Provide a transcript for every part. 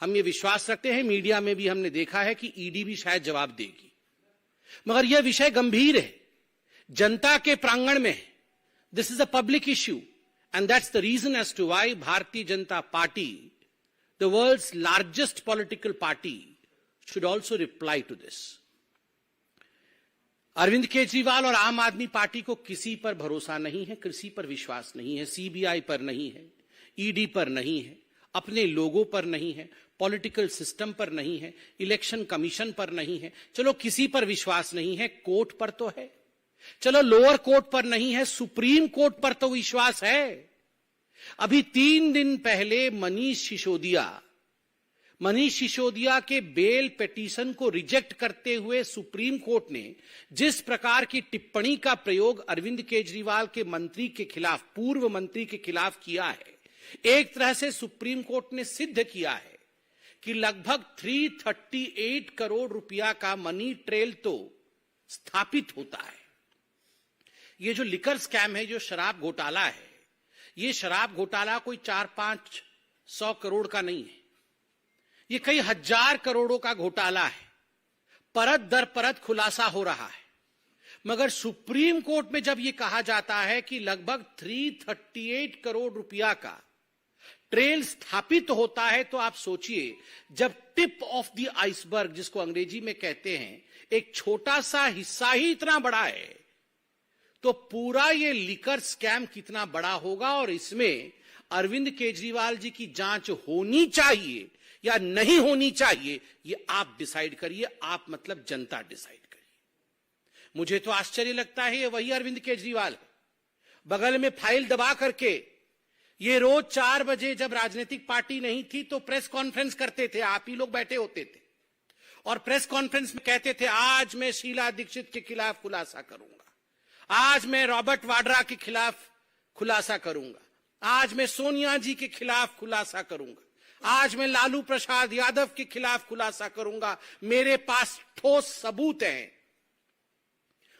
हम ये विश्वास रखते हैं, मीडिया में भी हमने देखा है कि ईडी भी शायद जवाब देगी, मगर यह विषय गंभीर है, जनता के प्रांगण में है। This is a public issue and that's the reason as to why Bharatiya Janata party, the world's largest political party, should also reply to this. Arvind Kejriwal और आम आदमी पार्टी को किसी पर भरोसा नहीं है, किसी पर विश्वास नहीं है, सीबीआई पर नहीं है, ईडी पर नहीं है, अपने लोगों पर नहीं है, पॉलिटिकल सिस्टम पर नहीं है, इलेक्शन कमीशन पर नहीं है। चलो किसी पर विश्वास नहीं है, कोर्ट पर तो है। चलो लोअर कोर्ट पर नहीं है, सुप्रीम कोर्ट पर तो विश्वास है। अभी 3 दिन पहले मनीष सिसोदिया के बेल पिटीशन को रिजेक्ट करते हुए सुप्रीम कोर्ट ने जिस प्रकार की टिप्पणी का प्रयोग अरविंद केजरीवाल के मंत्री के खिलाफ, पूर्व मंत्री के खिलाफ किया है, एक तरह से सुप्रीम कोर्ट ने सिद्ध किया है कि लगभग 338 करोड़ रुपया का मनी ट्रेल तो स्थापित होता है। ये जो लिकर स्कैम है, जो शराब घोटाला है, ये शराब घोटाला कोई 400-500 करोड़ का नहीं है, ये कई हजार करोड़ों का घोटाला है। परत दर परत खुलासा हो रहा है, मगर सुप्रीम कोर्ट में जब यह कहा जाता है कि लगभग 338 करोड़ रुपया का ट्रेल स्थापित होता है, तो आप सोचिए, जब टिप ऑफ द आइसबर्ग, जिसको अंग्रेजी में कहते हैं, एक छोटा सा हिस्सा ही इतना बड़ा है, तो पूरा ये लिकर स्कैम कितना बड़ा होगा। और इसमें अरविंद केजरीवाल जी की जांच होनी चाहिए या नहीं होनी चाहिए, ये आप डिसाइड करिए। आप मतलब जनता डिसाइड करिए। मुझे तो आश्चर्य लगता है, ये वही अरविंद केजरीवाल है, बगल में फाइल दबा करके ये रोज 4 बजे, जब राजनीतिक पार्टी नहीं थी तो प्रेस कॉन्फ्रेंस करते थे, आप ही लोग बैठे होते थे और प्रेस कॉन्फ्रेंस में कहते थे, आज मैं शीला दीक्षित के खिलाफ खुलासा करूंगा, आज मैं रॉबर्ट वाड्रा के खिलाफ खुलासा करूंगा, आज मैं सोनिया जी के खिलाफ खुलासा करूंगा, आज मैं लालू प्रसाद यादव के खिलाफ खुलासा करूंगा, मेरे पास ठोस सबूत हैं।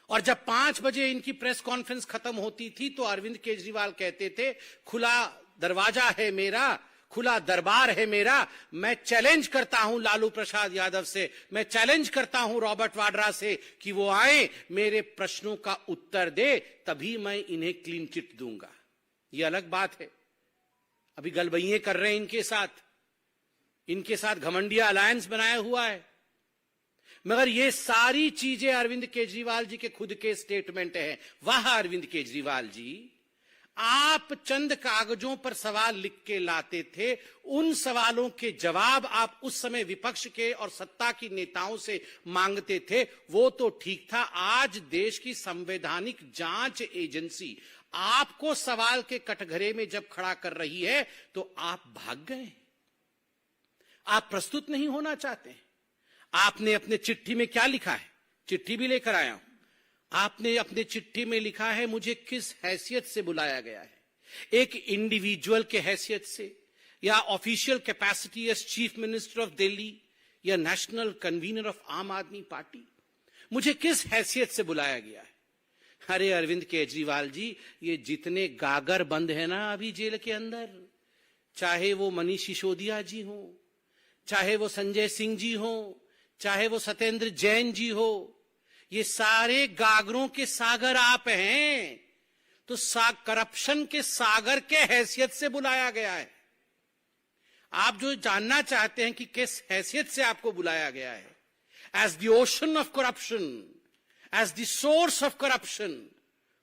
और जब 5 बजे इनकी प्रेस कॉन्फ्रेंस खत्म होती थी तो अरविंद केजरीवाल कहते थे, खुला दरवाजा है मेरा, खुला दरबार है मेरा, मैं चैलेंज करता हूं लालू प्रसाद यादव से, मैं चैलेंज करता हूं रॉबर्ट वाड्रा से कि वो आए, मेरे प्रश्नों का उत्तर दे, तभी मैं इन्हें क्लीन चिट दूंगा। ये अलग बात है, अभी गलबइये कर रहे हैं इनके साथ घमंडिया अलायंस बनाया हुआ है। मगर ये सारी चीजें अरविंद केजरीवाल जी के खुद के स्टेटमेंट हैं। वाह अरविंद केजरीवाल जी, आप चंद कागजों पर सवाल लिख के लाते थे, उन सवालों के जवाब आप उस समय विपक्ष के और सत्ता की नेताओं से मांगते थे, वो तो ठीक था। आज देश की संवैधानिक जांच एजेंसी आपको सवाल के कटघरे में जब खड़ा कर रही है तो आप भाग गए, आप प्रस्तुत नहीं होना चाहते। आपने अपने चिट्ठी में क्या लिखा है, चिट्ठी भी लेकर आया हूं, आपने अपने चिट्ठी में लिखा है, मुझे किस हैसियत से बुलाया गया है, एक इंडिविजुअल के हैसियत से, या official capacity as chief minister of Delhi, या नेशनल कन्वीनर ऑफ आम आदमी पार्टी, मुझे किस हैसियत से बुलाया गया है। अरे अरविंद केजरीवाल जी, ये जितने गागर बंद है ना अभी जेल के अंदर, चाहे वो मनीष सिसोदिया जी हो, चाहे वो संजय सिंह जी हो, चाहे वो सत्येंद्र जैन जी हो, ये सारे गागरों के सागर आप हैं। तो करप्शन के सागर के हैसियत से बुलाया गया है। आप जो जानना चाहते हैं कि किस हैसियत से आपको बुलाया गया है, as the ocean of corruption, as the source of corruption,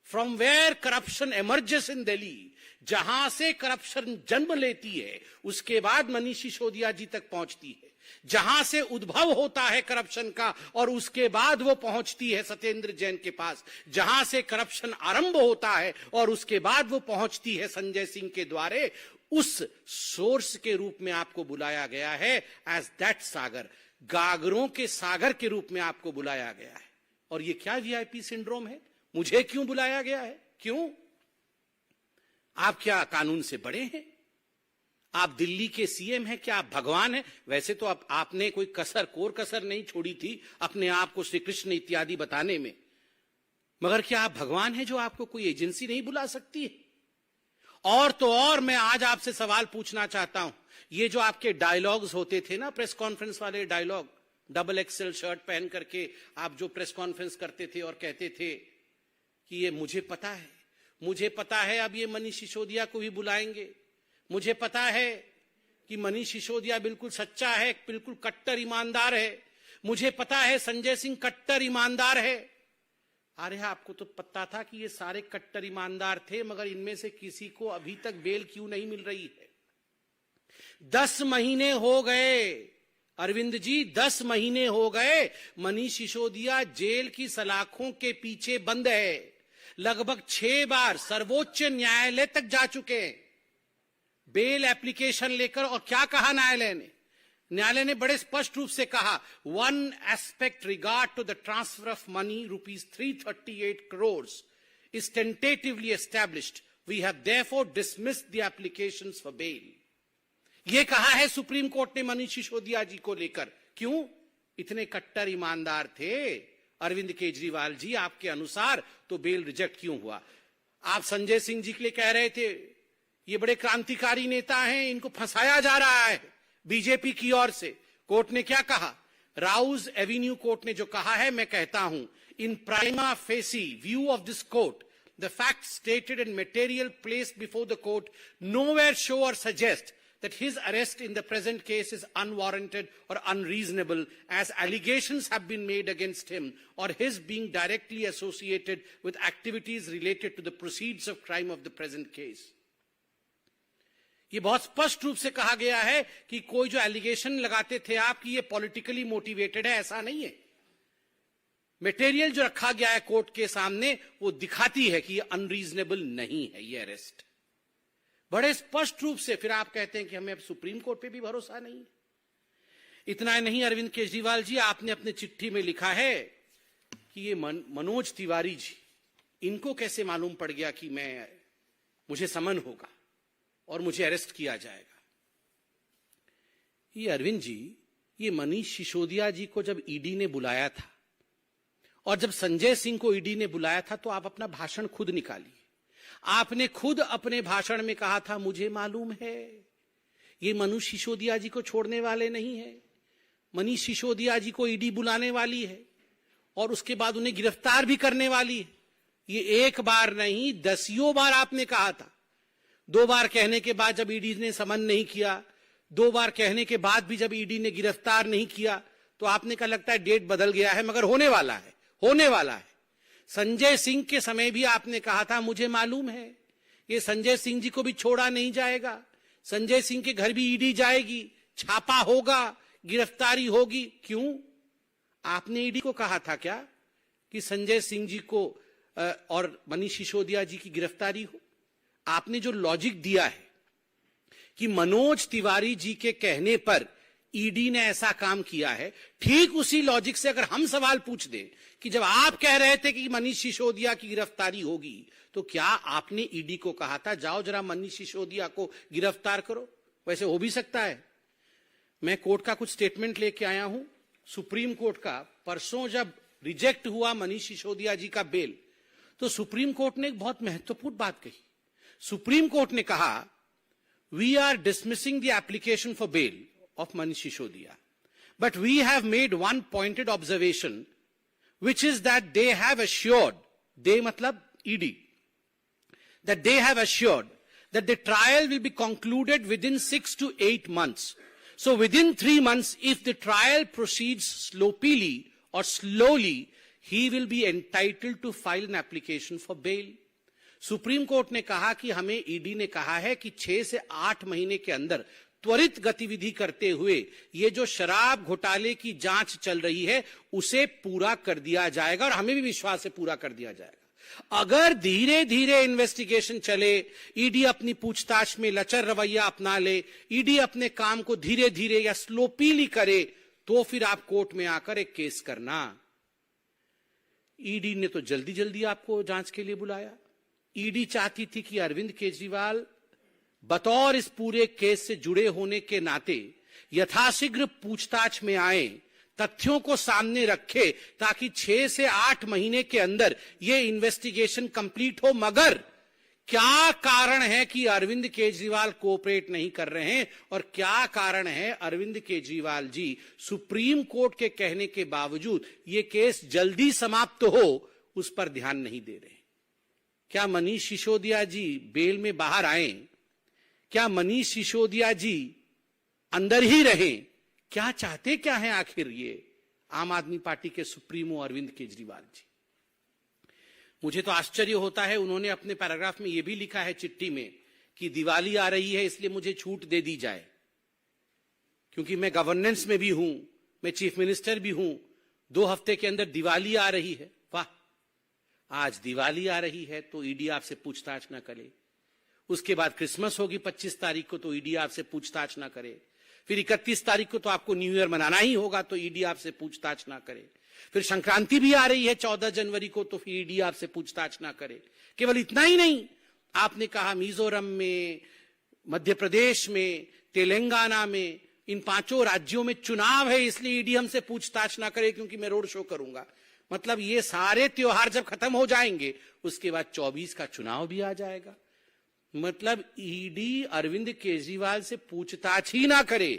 from where corruption emerges in Delhi, जहां से करप्शन जन्म लेती है उसके बाद मनीष सिसोदिया जी तक पहुंचती है, जहां से उद्भव होता है करप्शन का और उसके बाद वो पहुंचती है सत्येंद्र जैन के पास, जहां से करप्शन आरंभ होता है और उसके बाद वो पहुंचती है संजय सिंह के द्वारे, उस सोर्स के रूप में आपको बुलाया गया है, एज दैट सागर, गागरों के सागर के रूप में आपको बुलाया गया है। और ये क्या वीआईपी सिंड्रोम है, मुझे क्यों बुलाया गया है, क्यों? आप क्या कानून से बड़े हैं? आप दिल्ली के सीएम हैं, क्या आप भगवान हैं? वैसे तो आपने कोई कोर कसर नहीं छोड़ी थी अपने आप को श्री कृष्ण इत्यादि बताने में, मगर क्या आप भगवान हैं जो आपको कोई एजेंसी नहीं बुला सकती है? और तो और मैं आज आपसे सवाल पूछना चाहता हूं, ये जो आपके डायलॉग्स होते थे ना, प्रेस कॉन्फ्रेंस वाले डायलॉग, डबल एक्सेल शर्ट पहन करके आप जो प्रेस कॉन्फ्रेंस करते थे और कहते थे कि ये मुझे पता है अब ये मनीष सिसोदिया को भी बुलाएंगे, मुझे पता है कि मनीष सिसोदिया बिल्कुल सच्चा है, बिल्कुल कट्टर ईमानदार है, मुझे पता है संजय सिंह कट्टर ईमानदार है। अरे आपको तो पता था कि ये सारे कट्टर ईमानदार थे, मगर इनमें से किसी को अभी तक बेल क्यों नहीं मिल रही है? 10 महीने हो गए अरविंद जी, 10 महीने हो गए मनीष सिसोदिया जेल की सलाखों के पीछे बंद है। लगभग 6 बार सर्वोच्च न्यायालय तक जा चुके हैं बेल एप्लीकेशन लेकर। और क्या कहा न्यायालय ने बड़े स्पष्ट रूप से कहा, one aspect regard to the transfer of money ₹338 crores is tentatively established, we have therefore dismissed the applications for bail. यह कहा है सुप्रीम कोर्ट ने मनीष सिसोदिया जी को लेकर। क्यों? इतने कट्टर ईमानदार थे अरविंद केजरीवाल जी आपके अनुसार, तो बेल रिजेक्ट क्यों हुआ? आप संजय सिंह जी के लिए कह रहे थे ये बड़े क्रांतिकारी नेता हैं, इनको फंसाया जा रहा है बीजेपी की ओर से। कोर्ट ने क्या कहा? राउज एवेन्यू कोर्ट ने जो कहा है, मैं कहता हूं, in prima facie view of this court the fact stated and material placed before the court nowhere show or suggest that his arrest in the present case is unwarranted or unreasonable, as allegations have been made against him or his being directly associated with activities related to the proceeds of crime of the present case. ये बहुत स्पष्ट रूप से कहा गया है कि कोई जो एलिगेशन लगाते थे आप कि ये पॉलिटिकली मोटिवेटेड है, ऐसा नहीं है। मटेरियल जो रखा गया है कोर्ट के सामने वो दिखाती है कि ये अनरीजनेबल नहीं है ये अरेस्ट, बड़े स्पष्ट रूप से। फिर आप कहते हैं कि हमें अब सुप्रीम कोर्ट पे भी भरोसा नहीं है। इतना नहीं, अरविंद केजरीवाल जी आपने अपने चिट्ठी में लिखा है कि ये मनोज तिवारी जी, इनको कैसे मालूम पड़ गया कि मुझे समन होगा और मुझे अरेस्ट किया जाएगा। ये अरविंद जी, ये मनीष सिसोदिया जी को जब ईडी ने बुलाया था और जब संजय सिंह को ईडी ने बुलाया था, तो आप अपना भाषण खुद निकालिए। आपने खुद अपने भाषण में कहा था, मुझे मालूम है ये मनीष सिसोदिया जी को छोड़ने वाले नहीं है, मनीष सिसोदिया जी को ईडी बुलाने वाली है और उसके बाद उन्हें गिरफ्तार भी करने वाली है। ये एक बार नहीं, 10 बार आपने कहा था। 2 बार कहने के बाद जब ईडी ने समन नहीं किया, 2 बार कहने के बाद भी जब ईडी ने गिरफ्तार नहीं किया, तो आपने कहा लगता है डेट बदल गया है, मगर होने वाला है। संजय सिंह के समय भी आपने कहा था, मुझे मालूम है ये संजय सिंह जी को भी छोड़ा नहीं जाएगा, संजय सिंह के घर भी ईडी जाएगी, छापा होगा, गिरफ्तारी होगी। क्यों? आपने ईडी को कहा था क्या कि संजय सिंह जी को और मनीष सिसोदिया जी की गिरफ्तारी हो? आपने जो लॉजिक दिया है कि मनोज तिवारी जी के कहने पर ईडी ने ऐसा काम किया है, ठीक उसी लॉजिक से अगर हम सवाल पूछ दें कि जब आप कह रहे थे कि मनीष सिसोदिया की गिरफ्तारी होगी, तो क्या आपने ईडी को कहा था जाओ जरा मनीष सिसोदिया को गिरफ्तार करो? वैसे हो भी सकता है। मैं कोर्ट का कुछ स्टेटमेंट लेके आया हूं, सुप्रीम कोर्ट का। परसों जब रिजेक्ट हुआ मनीष सिसोदिया जी का बेल, तो सुप्रीम कोर्ट ने एक बहुत महत्वपूर्ण बात कही। सुप्रीम कोर्ट ने कहा, we are dismissing the application for bail of Manish Sisodiya, but we have made one pointed observation, which is that they have assured, they matlab ED, that they have assured that the trial will be concluded within 6 to 8 months. So within 3 months, if the trial proceeds sloppily or slowly, he will be entitled to file an application for bail. Supreme court ने कहा कि हमें ED ने कहा है कि 6 से 8 महीने के अंदर त्वरित गतिविधि करते हुए ये जो शराब घोटाले की जांच चल रही है उसे पूरा कर दिया जाएगा, और हमें भी विश्वास है पूरा कर दिया जाएगा। अगर धीरे धीरे इन्वेस्टिगेशन चले, ईडी अपनी पूछताछ में लचर रवैया अपना ले, ईडी अपने काम को धीरे धीरे या स्लोपीली करे, तो फिर आप कोर्ट में आकर एक केस करना। ईडी ने तो जल्दी जल्दी आपको जांच के लिए बुलाया। ईडी चाहती थी कि अरविंद केजरीवाल बतौर इस पूरे केस से जुड़े होने के नाते यथाशीघ्र पूछताछ में आए, तथ्यों को सामने रखे, ताकि 6 से 8 महीने के अंदर यह इन्वेस्टिगेशन कंप्लीट हो। मगर क्या कारण है कि अरविंद केजरीवाल कोऑपरेट नहीं कर रहे हैं और क्या कारण है अरविंद केजरीवाल जी सुप्रीम कोर्ट के कहने के बावजूद ये केस जल्दी समाप्त हो उस पर ध्यान नहीं दे रहे? क्या मनीष सिसोदिया जी बेल में बाहर आए? क्या मनीष सिसोदिया जी अंदर ही रहें? क्या चाहते क्या है आखिर ये आम आदमी पार्टी के सुप्रीमो अरविंद केजरीवाल जी? मुझे तो आश्चर्य होता है, उन्होंने अपने पैराग्राफ में यह भी लिखा है चिट्ठी में कि दिवाली आ रही है इसलिए मुझे छूट दे दी जाए क्योंकि मैं गवर्नेंस में भी हूं, मैं चीफ मिनिस्टर भी हूं, 2 हफ्ते के अंदर दिवाली आ रही है। वाह, आज दिवाली आ रही है तो ईडी आपसे पूछताछ ना करे, उसके बाद क्रिसमस होगी 25 तारीख को तो ईडी आपसे पूछताछ ना करे, फिर 31 तारीख को तो आपको न्यू ईयर मनाना ही होगा तो ईडी आपसे पूछताछ ना करे, फिर संक्रांति भी आ रही है 14 जनवरी को तो फिर ईडी आपसे पूछताछ ना करे। केवल इतना ही नहीं, आपने कहा मिजोरम में, मध्य प्रदेश में, तेलंगाना में, इन 5 राज्यों में चुनाव है इसलिए ईडी हमसे पूछताछ ना करे क्योंकि मैं रोड शो करूंगा। मतलब ये सारे त्योहार जब खत्म हो जाएंगे उसके बाद 24 का चुनाव भी आ जाएगा। मतलब ईडी अरविंद केजरीवाल से पूछताछ ही ना करे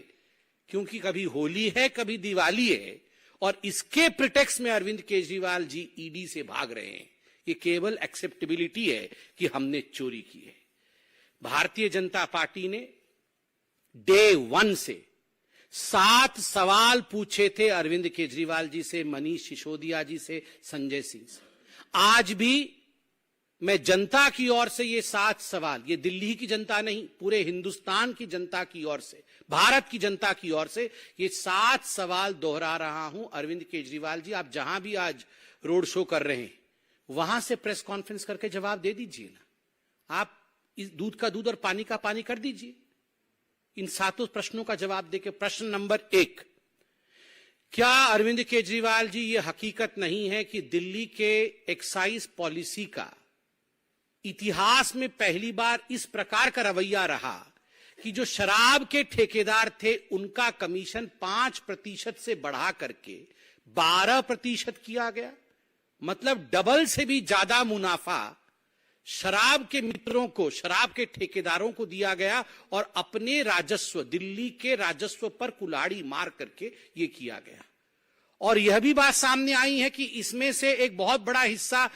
क्योंकि कभी होली है कभी दिवाली है और इसके प्रिटेक्स्ट में अरविंद केजरीवाल जी ईडी से भाग रहे हैं। ये केवल एक्सेप्टेबिलिटी है कि हमने चोरी की है। भारतीय जनता पार्टी ने डे 1 से 7 सवाल पूछे थे अरविंद केजरीवाल जी से, मनीष सिसोदिया जी से, संजय सिंह से। आज भी मैं जनता की ओर से ये 7 सवाल, ये दिल्ली की जनता नहीं, पूरे हिंदुस्तान की जनता की ओर से, भारत की जनता की ओर से ये 7 सवाल दोहरा रहा हूं। अरविंद केजरीवाल जी, आप जहां भी आज रोड शो कर रहे हैं वहां से प्रेस कॉन्फ्रेंस करके जवाब दे दीजिए ना। आप इस दूध का दूध और पानी का पानी कर दीजिए। इन 7 प्रश्नों का जवाब देकर प्रश्न नंबर 1, क्या अरविंद केजरीवाल जी ये हकीकत नहीं है कि दिल्ली के एक्साइज पॉलिसी का इतिहास में पहली बार इस प्रकार का रवैया रहा कि जो शराब के ठेकेदार थे उनका कमीशन 5% से बढ़ा करके 12% किया गया? मतलब डबल से भी ज्यादा मुनाफा शराब के मित्रों को, शराब के ठेकेदारों को दिया गया और अपने राजस्व, दिल्ली के राजस्व पर कुल्हाड़ी मार करके यह किया गया। और यह भी बात सामने आई है कि इसमें से एक बहुत बड़ा हिस्सा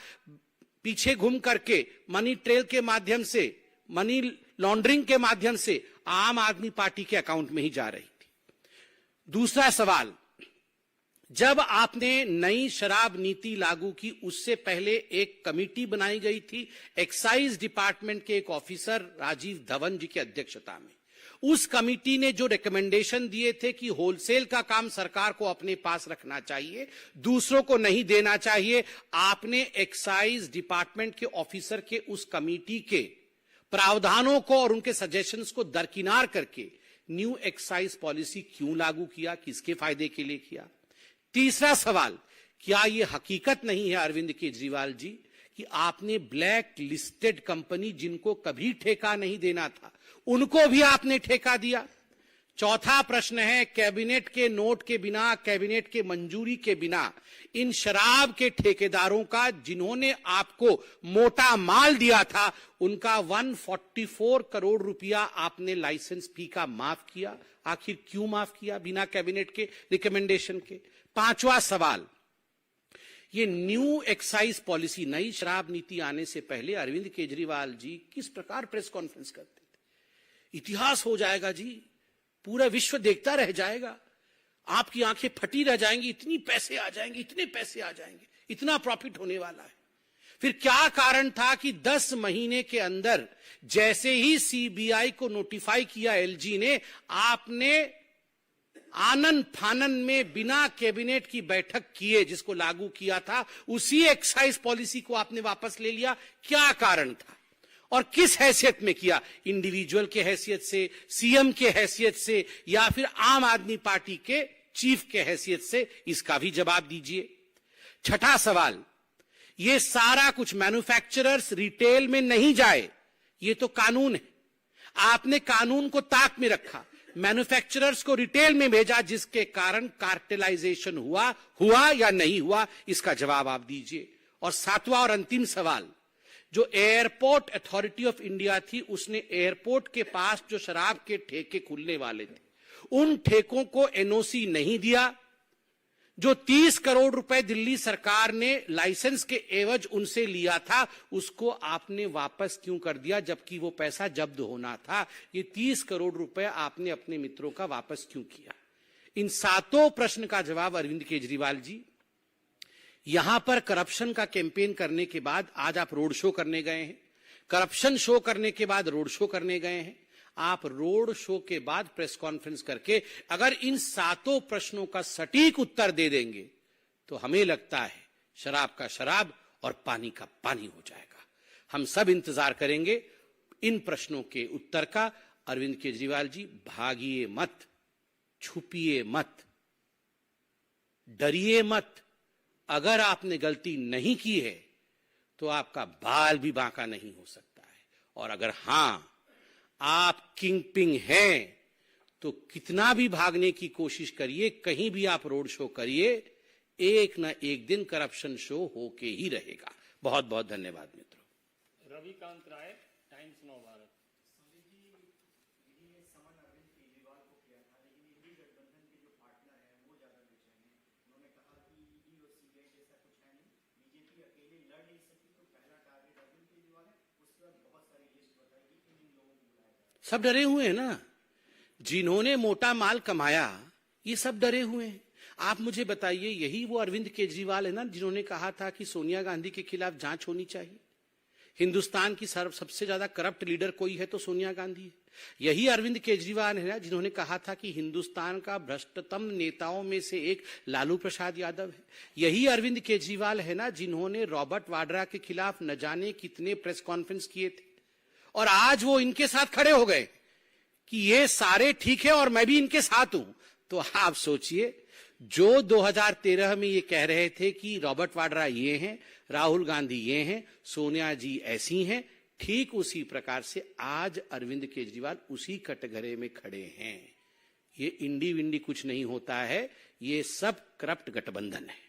पीछे घूम करके मनी ट्रेल के माध्यम से, मनी लॉन्ड्रिंग के माध्यम से आम आदमी पार्टी के अकाउंट में ही जा रही थी। दूसरा सवाल, जब आपने नई शराब नीति लागू की उससे पहले एक कमेटी बनाई गई थी एक्साइज डिपार्टमेंट के एक ऑफिसर राजीव धवन जी की अध्यक्षता में। उस कमेटी ने जो रिकमेंडेशन दिए थे कि होलसेल का काम सरकार को अपने पास रखना चाहिए, दूसरों को नहीं देना चाहिए, आपने एक्साइज डिपार्टमेंट के ऑफिसर के उस कमेटी के प्रावधानों को और उनके सजेशंस को दरकिनार करके न्यू एक्साइज पॉलिसी क्यों लागू किया, किसके फायदे के लिए किया? तीसरा सवाल, क्या यह हकीकत नहीं है अरविंद केजरीवाल जी कि आपने ब्लैक लिस्टेड कंपनी जिनको कभी ठेका नहीं देना था उनको भी आपने ठेका दिया? चौथा प्रश्न है, कैबिनेट के नोट के बिना, कैबिनेट के मंजूरी के बिना इन शराब के ठेकेदारों का, जिन्होंने आपको मोटा माल दिया था, उनका 144 करोड़ रुपया आपने लाइसेंस फी का माफ किया। आखिर क्यों माफ किया बिना कैबिनेट के रिकमेंडेशन के? पांचवा सवाल, ये न्यू एक्साइज पॉलिसी, नई शराब नीति आने से पहले अरविंद केजरीवाल जी किस प्रकार प्रेस कॉन्फ्रेंस करते थे? इतिहास हो जाएगा जी, पूरा विश्व देखता रह जाएगा, आपकी आंखें फटी रह जाएंगी, इतनी पैसे आ जाएंगे, इतने पैसे आ जाएंगे, इतना प्रॉफिट होने वाला है। फिर क्या कारण था कि 10 महीने के अंदर जैसे ही सीबीआई को नोटिफाई किया एलजी ने, आपने आनन फानन में बिना कैबिनेट की बैठक किए जिसको लागू किया था, उसी एक्साइज पॉलिसी को आपने वापस ले लिया? क्या कारण था और किस हैसियत में किया? इंडिविजुअल के हैसियत से, सीएम के हैसियत से, या फिर आम आदमी पार्टी के चीफ के हैसियत से? इसका भी जवाब दीजिए। छठा सवाल, ये सारा कुछ मैन्युफैक्चरर्स रिटेल में नहीं जाए, ये तो कानून है, आपने कानून को ताक में रखा, मैन्युफैक्चरर्स को रिटेल में भेजा, जिसके कारण कार्टेलाइजेशन हुआ या नहीं हुआ? इसका जवाब आप दीजिए। और सातवां और अंतिम सवाल, जो एयरपोर्ट अथॉरिटी ऑफ इंडिया थी, उसने एयरपोर्ट के पास जो शराब के ठेके खुलने वाले थे, उन ठेकों को एनओसी नहीं दिया। जो 30 करोड़ रुपए दिल्ली सरकार ने लाइसेंस के एवज उनसे लिया था, उसको आपने वापस क्यों कर दिया, जबकि वो पैसा जब्त होना था? ये 30 करोड़ रुपए आपने अपने मित्रों का वापस क्यों किया? इन सातों प्रश्न का जवाब अरविंद केजरीवाल जी यहां पर करप्शन का कैंपेन करने के बाद आज आप रोड शो करने गए हैं, करप्शन शो करने के बाद रोड शो करने गए हैं। आप रोड शो के बाद प्रेस कॉन्फ्रेंस करके अगर इन सातों प्रश्नों का सटीक उत्तर दे देंगे तो हमें लगता है शराब का शराब और पानी का पानी हो जाएगा। हम सब इंतजार करेंगे इन प्रश्नों के उत्तर का। अरविंद केजरीवाल जी, भागिए मत, छुपिए मत, डरिए मत। अगर आपने गलती नहीं की है तो आपका बाल भी बांका नहीं हो सकता है। और अगर हां, आप किंगपिंग हैं तो कितना भी भागने की कोशिश करिए, कहीं भी आप रोड शो करिए, एक ना एक दिन करप्शन शो होके ही रहेगा। बहुत बहुत धन्यवाद मित्रों। रविकांत राय, टाइम्स नाउ भारत। सब डरे हुए हैं ना, जिन्होंने मोटा माल कमाया, ये सब डरे हुए हैं। आप मुझे बताइए, यही वो अरविंद केजरीवाल है ना जिन्होंने कहा था कि सोनिया गांधी के खिलाफ जांच होनी चाहिए। हिंदुस्तान की सबसे ज्यादा करप्ट लीडर कोई है तो सोनिया गांधी है। यही अरविंद केजरीवाल है ना जिन्होंने कहा था कि हिंदुस्तान का भ्रष्टतम नेताओं में से एक लालू प्रसाद यादव है। यही अरविंद केजरीवाल है ना जिन्होंने रॉबर्ट वाड्रा के खिलाफ न जाने कितने प्रेस कॉन्फ्रेंस किए थे, और आज वो इनके साथ खड़े हो गए कि ये सारे ठीक है और मैं भी इनके साथ हूं। तो आप सोचिए, जो 2013 में ये कह रहे थे कि रॉबर्ट वाड्रा ये हैं, राहुल गांधी ये हैं, सोनिया जी ऐसी हैं, ठीक उसी प्रकार से आज अरविंद केजरीवाल उसी कटघरे में खड़े हैं। ये इंडी विंडी कुछ नहीं होता है, ये सब करप्ट गठबंधन है।